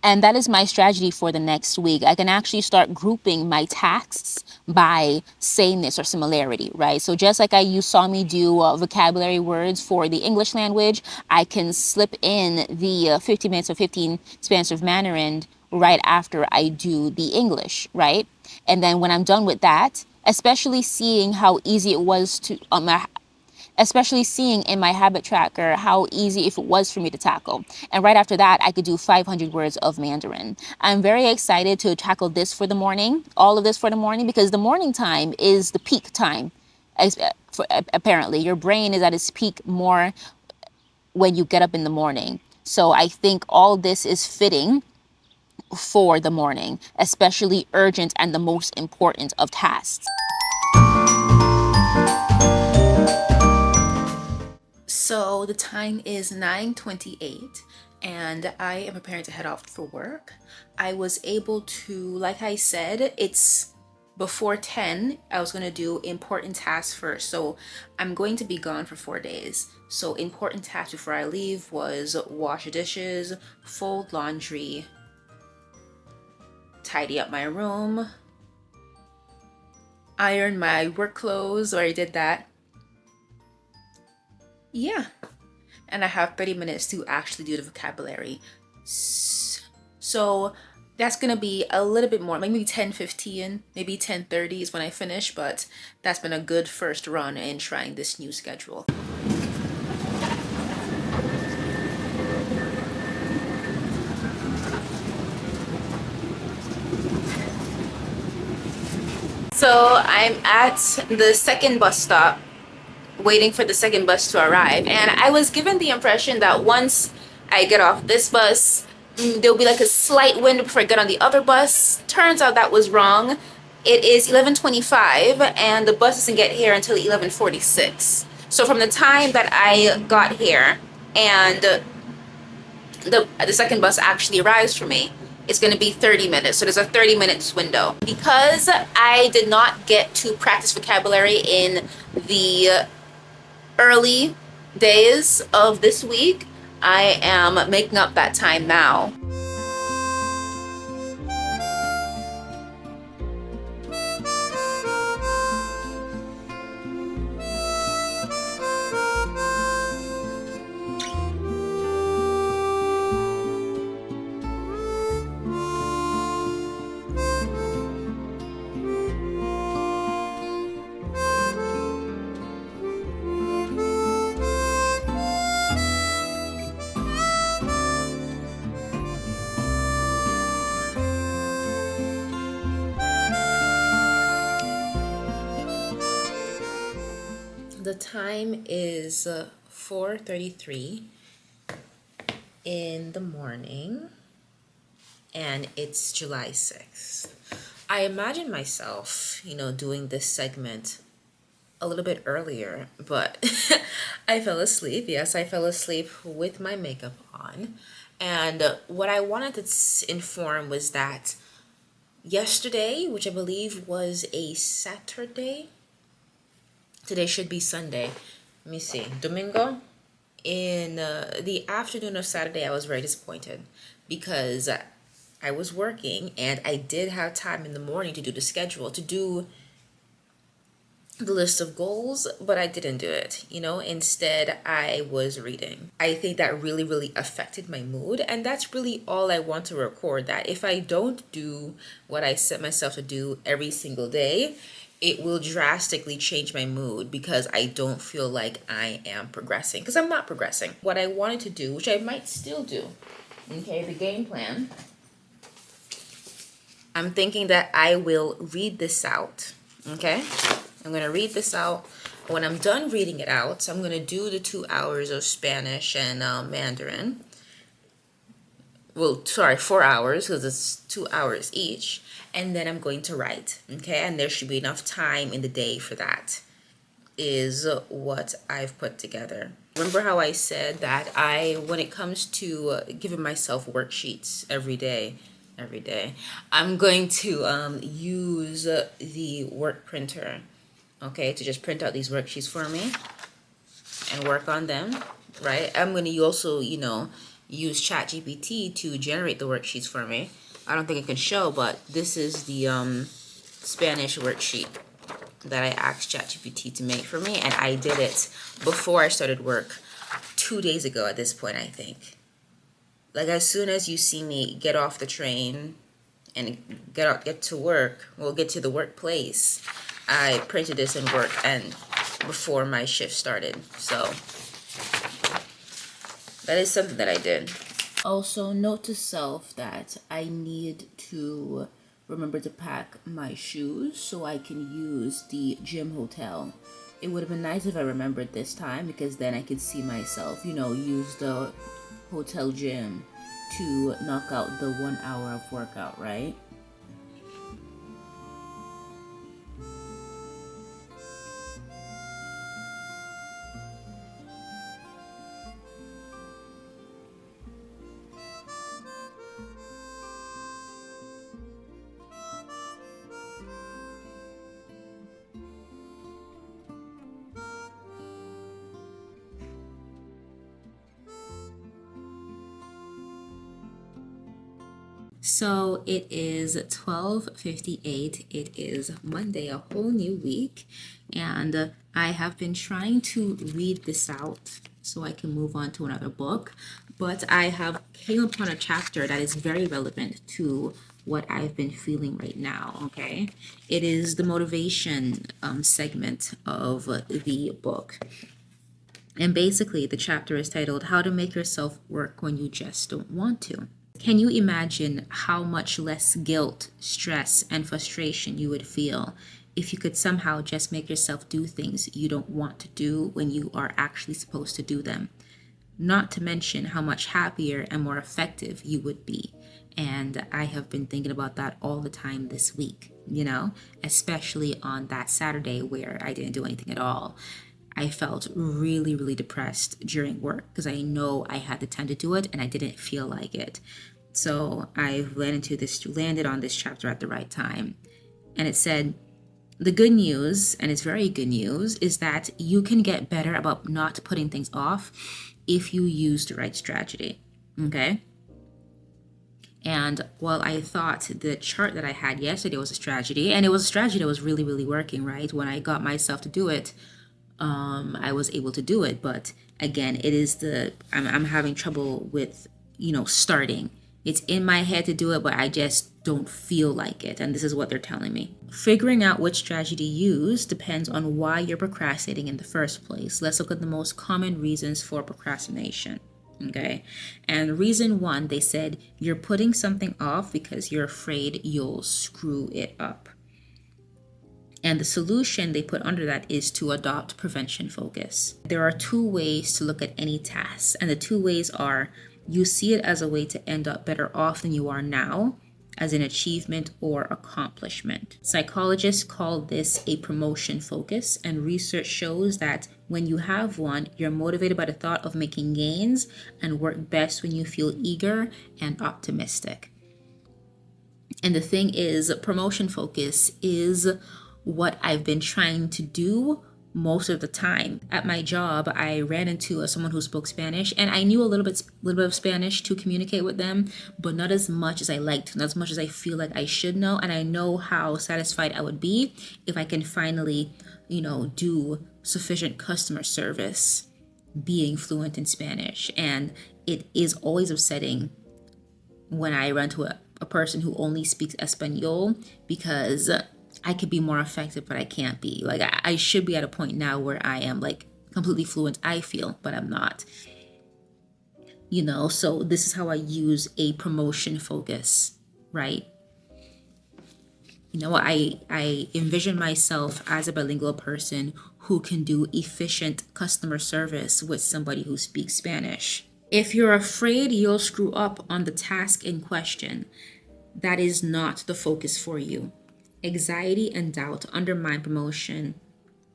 And that is my strategy for the next week. I can actually start grouping my tasks by sameness or similarity, right? So just like you saw me do vocabulary words for the English language, I can slip in the 15 minutes of 15 Spanish of Mandarin right after I do the English, right? And then when I'm done with that, especially seeing how easy it was to especially seeing in my habit tracker how easy if it was for me to tackle. And right after that, I could do 500 words of Mandarin. I'm very excited to tackle this for the morning, all of this for the morning, because the morning time is the peak time. Apparently, your brain is at its peak more when you get up in the morning. So I think all this is fitting for the morning, especially urgent and the most important of tasks. So the time is 9:28 and I am preparing to head off for work. I was able to, like I said, it's before 10, I was going to do important tasks first. So I'm going to be gone for 4 days. So important tasks before I leave was wash dishes, fold laundry, tidy up my room, iron my work clothes, or I did that. Yeah. And I have 30 minutes to actually do the vocabulary. So that's gonna be a little bit more, maybe 10:15, maybe 10:30 is when I finish, but that's been a good first run in trying this new schedule. So I'm at the second bus stop, waiting for the second bus to arrive, and I was given the impression that once I get off this bus, there'll be like a slight window before I get on the other bus. Turns out that was wrong. It is 11:25 and the bus doesn't get here until 11:46. So from the time that I got here and the second bus actually arrives for me, it's going to be 30 minutes. So there's a 30 minutes window. Because I did not get to practice vocabulary in the early days of this week, I am making up that time now. The time is 4:33 in the morning and it's July 6th. I imagine myself, doing this segment a little bit earlier, but I fell asleep. Yes, I fell asleep with my makeup on. And what I wanted to inform was that yesterday, which I believe was a Saturday, today should be Sunday. Let me see. Domingo. In the afternoon of Saturday, I was very disappointed because I was working and I did have time in the morning to do the schedule, to do the list of goals, but I didn't do it. Instead, I was reading. I think that really, really affected my mood. And that's really all I want to record, that if I don't do what I set myself to do every single day, it will drastically change my mood because I don't feel like I am progressing, because I'm not progressing. What I wanted to do, which I might still do, okay, the game plan, I'm thinking that I will read this out, okay? I'm going to read this out. When I'm done reading it out, I'm going to do the 2 hours of Spanish and Mandarin. Well, sorry, 4 hours because it's 2 hours each. And then I'm going to write, okay? And there should be enough time in the day for that, is what I've put together. Remember how I said that when it comes to giving myself worksheets every day, I'm going to use the work printer, okay, to just print out these worksheets for me and work on them, right? I'm going to also, use ChatGPT to generate the worksheets for me. I don't think it can show, but this is the Spanish worksheet that I asked ChatGPT to make for me, and I did it before I started work 2 days ago at this point, I think. Like, as soon as you see me get off the train and get to work, get to the workplace, I printed this in work and before my shift started. So that is something that I did. Also, note to self that I need to remember to pack my shoes so I can use the gym hotel. It would have been nice if I remembered this time, because then I could see myself, use the hotel gym to knock out the 1 hour of workout, right? So it is 12:58. It is Monday, a whole new week, and I have been trying to read this out so I can move on to another book, but I have came upon a chapter that is very relevant to what I've been feeling right now. Okay, it is the motivation segment of the book. And basically, the chapter is titled How to Make Yourself Work When You Just Don't Want to. Can you imagine how much less guilt, stress, and frustration you would feel if you could somehow just make yourself do things you don't want to do when you are actually supposed to do them? Not to mention how much happier and more effective you would be. And I have been thinking about that all the time this week, especially on that Saturday where I didn't do anything at all. I felt really, really depressed during work because I know I had the time to do it and I didn't feel like it. So I landed on this chapter at the right time. And it said, the good news, and it's very good news, is that you can get better about not putting things off if you use the right strategy. Okay? And while I thought the chart that I had yesterday was a strategy, and it was a strategy that was really, really working, right? When I got myself to do it, I was able to do it. But again, it is I'm having trouble with, starting. It's in my head to do it, but I just don't feel like it. And this is what they're telling me. Figuring out which strategy to use depends on why you're procrastinating in the first place. Let's look at the most common reasons for procrastination. Okay. And reason one, they said you're putting something off because you're afraid you'll screw it up. And the solution they put under that is to adopt prevention focus. There are 2 ways to look at any task. And the 2 ways are, you see it as a way to end up better off than you are now, as an achievement or accomplishment. Psychologists call this a promotion focus, and research shows that when you have one, you're motivated by the thought of making gains and work best when you feel eager and optimistic. And the thing is, promotion focus is what I've been trying to do most of the time. At my job, I ran into someone who spoke Spanish, and I knew a little bit of Spanish to communicate with them, but not as much as I liked, not as much as I feel like I should know. And I know how satisfied I would be if I can finally, do sufficient customer service being fluent in Spanish. And it is always upsetting when I run to a person who only speaks Espanol, because I could be more effective, but I can't be. Like, I should be at a point now where I am like completely fluent, I feel, but I'm not. So this is how I use a promotion focus, right? I envision myself as a bilingual person who can do efficient customer service with somebody who speaks Spanish. If you're afraid you'll screw up on the task in question, that is not the focus for you. Anxiety and doubt undermine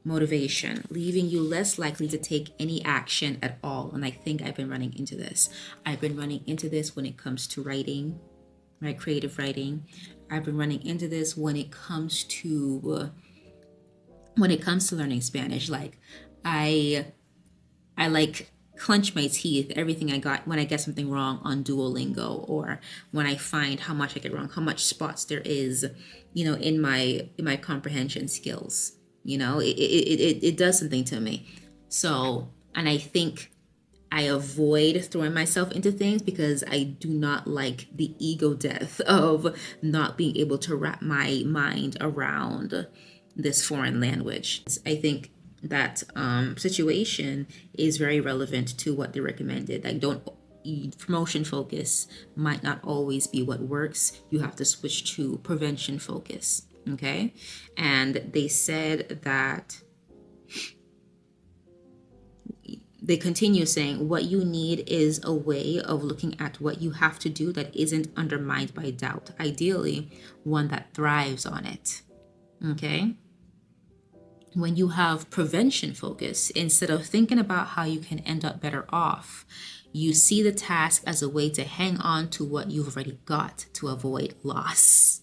motivation, leaving you less likely to take any action at all. And I think I've been running into this. I've been running into this when it comes to writing, right? Creative writing. I've been running into this when it comes to learning Spanish. Like I like clench my teeth everything I got when I get something wrong on Duolingo, or when I find how much I get wrong, how much spots there is, in my comprehension skills. It does something to me. So, and I think I avoid throwing myself into things because I do not like the ego death of not being able to wrap my mind around this foreign language. I think that situation is very relevant to what they recommended. Like, don't promotion focus might not always be what works. You have to switch to prevention focus. Okay. And they said that they continue saying what you need is a way of looking at what you have to do that isn't undermined by doubt. Ideally, one that thrives on it. Okay. When you have prevention focus, instead of thinking about how you can end up better off, you see the task as a way to hang on to what you've already got to avoid loss.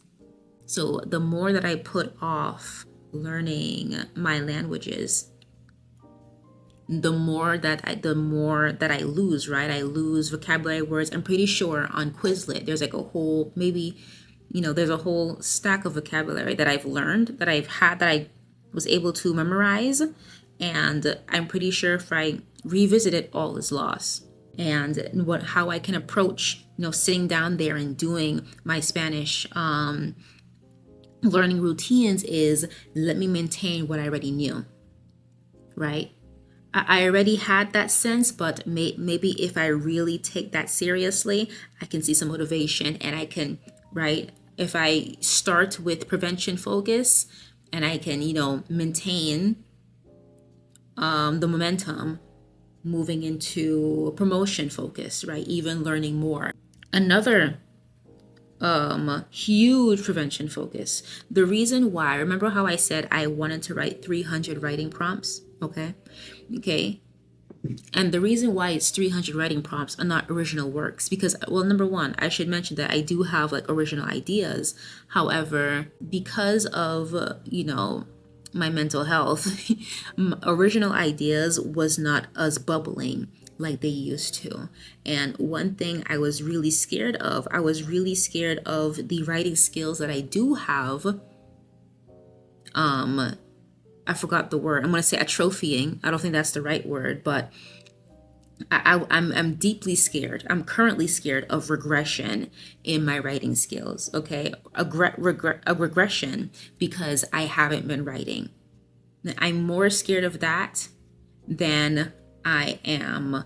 So the more that I put off learning my languages, the more that I lose, right? I lose vocabulary words. I'm pretty sure on Quizlet, there's like a whole, maybe, there's a whole stack of vocabulary that I've learned, that I was able to memorize. And I'm pretty sure if I revisit it, all is lost. And how I can approach, sitting down there and doing my Spanish learning routines is, let me maintain what I already knew, right? I already had that sense, but maybe if I really take that seriously, I can see some motivation, and I can, right? If I start with prevention focus and I can, maintain the momentum moving into promotion focus, right? Even learning more. Another huge prevention focus. The reason why, remember how I said I wanted to write 300 writing prompts? Okay. And the reason why it's 300 writing prompts and not original works, because, well, number one, I should mention that I do have like original ideas. However, because of, my mental health, original ideas was not as bubbling like they used to. And one thing I was really scared of, the writing skills that I do have. I forgot the word. I'm going to say atrophying. I don't think that's the right word, but I'm deeply scared. I'm currently scared of regression in my writing skills. Okay. A regression because I haven't been writing. I'm more scared of that than I am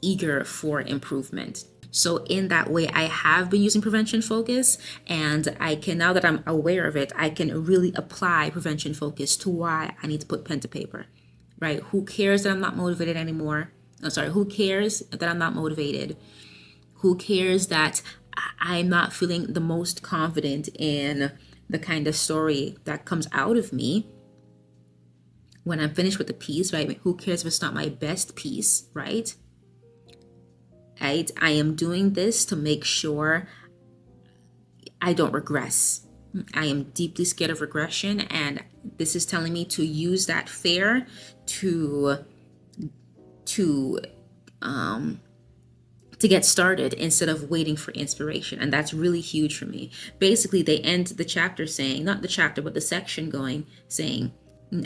eager for improvement. So in that way, I have been using prevention focus, and I can, now that I'm aware of it, I can really apply prevention focus to why I need to put pen to paper, right? Who cares that I'm not motivated anymore? Who cares that I'm not motivated? Who cares that I'm not feeling the most confident in the kind of story that comes out of me when I'm finished with the piece, right? Who cares if it's not my best piece, right? Right? I am doing this to make sure I don't regress. I am deeply scared of regression, and this is telling me to use that fear to get started instead of waiting for inspiration. And that's really huge for me. Basically, they end the chapter saying, not the chapter, but the section saying,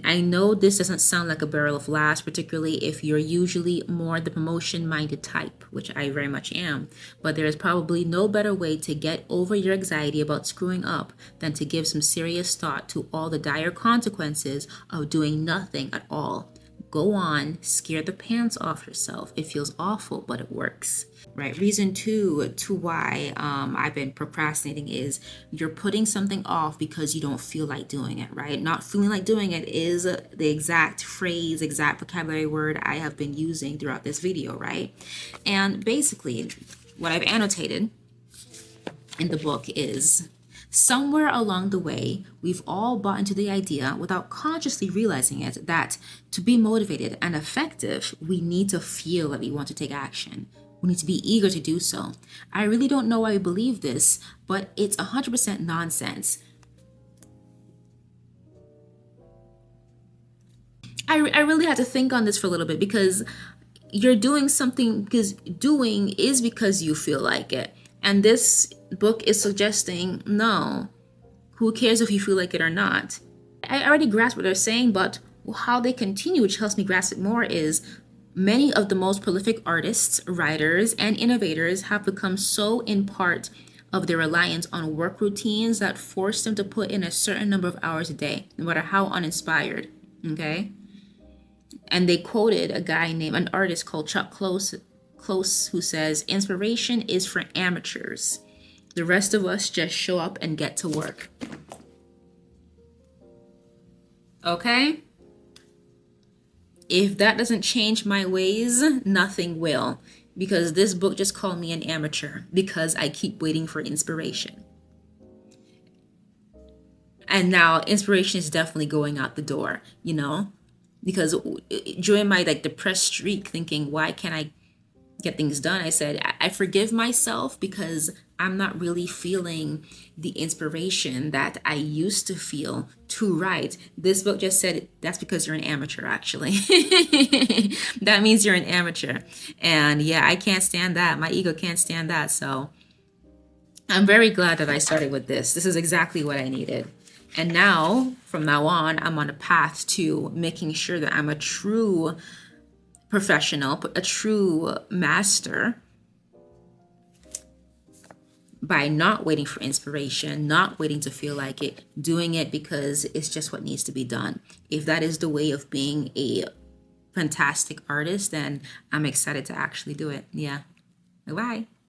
I know this doesn't sound like a barrel of laughs, particularly if you're usually more the promotion-minded type, which I very much am, but there is probably no better way to get over your anxiety about screwing up than to give some serious thought to all the dire consequences of doing nothing at all. Go on, scare the pants off yourself. It feels awful, but it works. Right. Reason two to why I've been procrastinating is you're putting something off because you don't feel like doing it, right? Not feeling like doing it is the exact phrase, exact vocabulary word I have been using throughout this video, right? And basically, what I've annotated in the book is, somewhere along the way, we've all bought into the idea, without consciously realizing it, that to be motivated and effective, we need to feel that we want to take action. We need to be eager to do so. I really don't know why we believe this, but it's 100% nonsense. I really had to think on this for a little bit, because you're doing something because doing is because you feel like it. And this book is suggesting, no, who cares if you feel like it or not? I already grasped what they're saying, but how they continue, which helps me grasp it more, is many of the most prolific artists, writers, and innovators have become so in part of their reliance on work routines that force them to put in a certain number of hours a day, no matter how uninspired. Okay? And they quoted a guy named, an artist called Chuck Close, who says, inspiration is for amateurs. The rest of us just show up and get to work. Okay? If that doesn't change my ways, nothing will. Because this book just called me an amateur because I keep waiting for inspiration. And now inspiration is definitely going out the door, you know? Because during my like depressed streak thinking, why can't I get things done, I said, I forgive myself because I'm not really feeling the inspiration that I used to feel to write. This book just said that's because you're an amateur, actually. That means you're an amateur. And yeah, I can't stand that. My ego can't stand that. So I'm very glad that I started with this. This is exactly what I needed. And now, from now on, I'm on a path to making sure that I'm a true professional, a true master, by not waiting for inspiration, not waiting to feel like it, doing it because it's just what needs to be done. If that is the way of being a fantastic artist, then I'm excited to actually do it. Yeah. Bye-bye.